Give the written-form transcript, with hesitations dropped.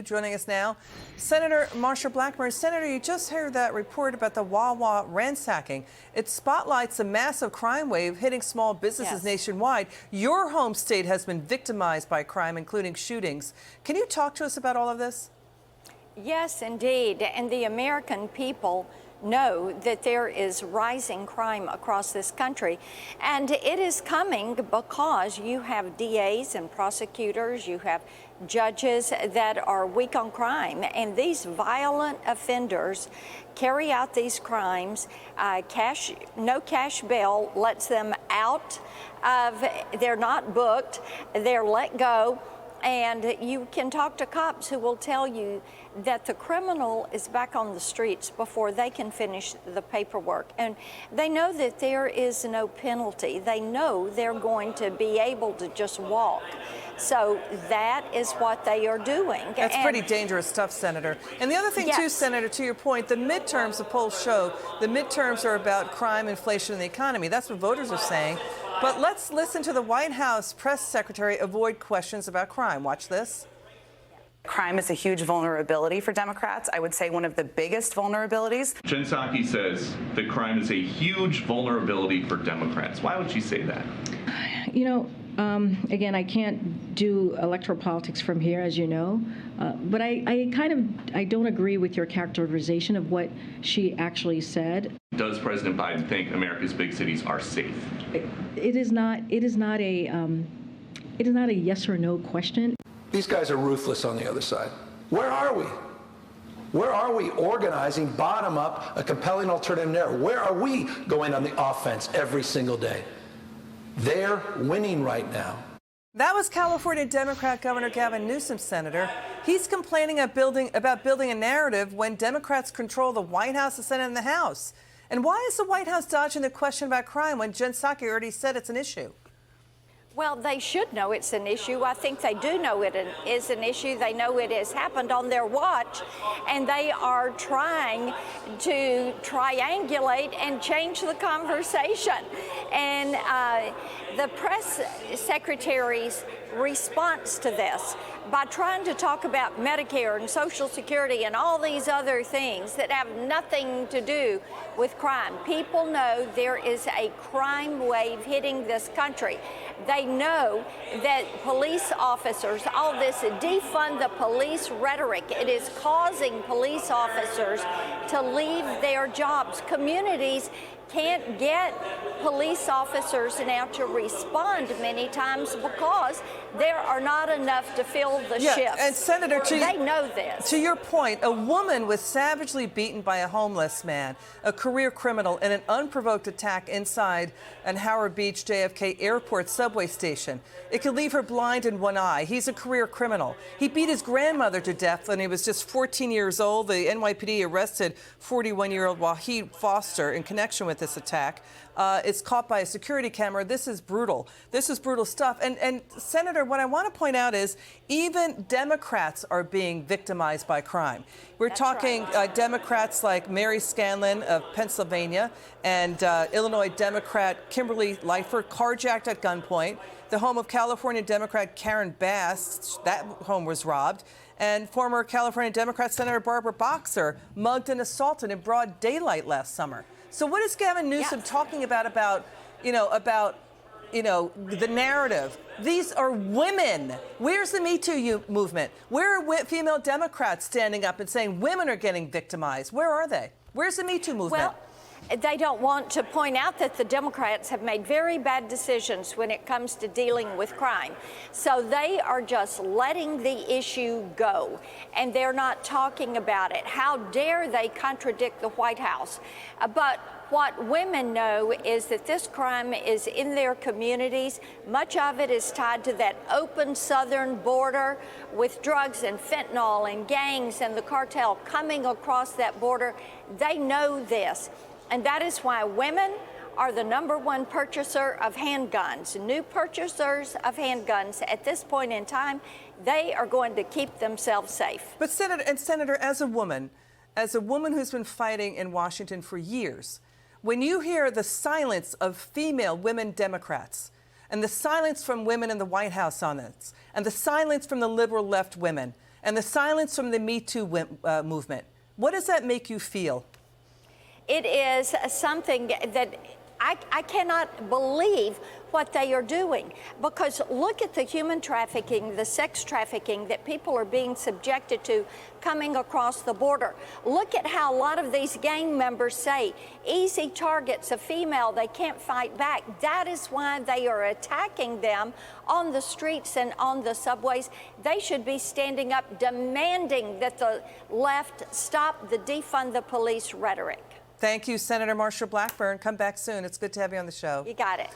Joining us now, Senator Marsha Blackburn. Senator, you just heard that report about the Wawa ransacking. It spotlights a massive crime wave hitting small businesses nationwide. Your home state has been victimized by crime, including shootings. Can you talk to us about all of this? Yes, indeed. And the American people know that there is rising crime across this country, and it is coming because you have DAs and prosecutors, you have judges that are weak on crime, and these violent offenders carry out these crimes. No cash bail lets them out of, they're not booked, they're let go. And you can talk to cops who will tell you that the criminal is back on the streets before they can finish the paperwork. And they know that there is no penalty. They know they're going to be able to just walk. So that is what they are doing. That's pretty dangerous stuff, Senator. And the other thing, too, Senator, to your point, the midterms, the polls show, the midterms are about crime, inflation, and the economy. That's what voters are saying. But let's listen to the White House press secretary avoid questions about crime. Watch this. Crime is a huge vulnerability for Democrats. I would say one of the biggest vulnerabilities. Jen Psaki says that crime is a huge vulnerability for Democrats. Why would she say that? You know, again, I can't do electoral politics from here, as you know, but I don't agree with your characterization of what she actually said. Does President Biden think America's big cities are safe? It is not a yes or no question. These guys are ruthless on the other side. Where are we? Where are we organizing bottom up a compelling alternative narrative? Where are we going on the offense every single day? They're winning right now. That was California Democrat Governor Gavin Newsom, Senator. He's complaining about building a narrative when Democrats control the White House, the Senate, and the House. And why is the White House dodging the question about crime when Jen Psaki already said it's an issue? Well, they should know it's an issue. I think they do know it is an issue. They know it has happened on their watch, and they are trying to triangulate and change the conversation. And the press secretary's response to this, by trying to talk about Medicare and Social Security and all these other things that have nothing to do with crime. People know there is a crime wave hitting this country. They know that police officers, all this defund the police rhetoric, it is causing police officers to leave their jobs. Communities can't get police officers now to respond many times because there are not enough to fill the shifts. And Senator, they know this. To your point, a woman was savagely beaten by a homeless man, a career criminal, in an unprovoked attack inside an Howard Beach JFK Airport subway station. It could leave her blind in one eye. He's a career criminal. He beat his grandmother to death when he was just 14 years old. The NYPD arrested 41-year-old Wahid Foster in connection with this attack. It's caught by a security camera. This is brutal. This is brutal stuff. And Senator, what I want to point out is even Democrats are being victimized by crime. We're talking Democrats like Mary Scanlon of Pennsylvania and Illinois Democrat Kimberly Lightford carjacked at gunpoint. The home of California Democrat Karen Bass, that home was robbed. And former California Democrat Senator Barbara Boxer mugged and assaulted in broad daylight last summer. So what is Gavin Newsom talking about the narrative? These are women. Where's the Me Too movement? Where are female Democrats standing up and saying women are getting victimized? Where are they? Where's the Me Too movement? Well, they don't want to point out that the Democrats have made very bad decisions when it comes to dealing with crime. So they are just letting the issue go, and they're not talking about it. How dare they contradict the White House? But what women know is that this crime is in their communities. Much of it is tied to that open southern border with drugs and fentanyl and gangs and the cartel coming across that border. They know this. And that is why women are the #1 purchaser of handguns. New purchasers of handguns at this point in time, they are going to keep themselves safe. But Senator, as a woman who's been fighting in Washington for years, when you hear the silence of female women Democrats and the silence from women in the White House on this, and the silence from the liberal left women, and the silence from the Me Too movement. What does that make you feel? It is something that I cannot believe what they are doing, because look at the human trafficking, the sex trafficking that people are being subjected to coming across the border. Look at how a lot of these gang members say, easy targets, a female, they can't fight back. That is why they are attacking them on the streets and on the subways. They should be standing up, demanding that the left stop the defund the police rhetoric. Thank you, Senator Marsha Blackburn. Come back soon. It's good to have you on the show. You got it.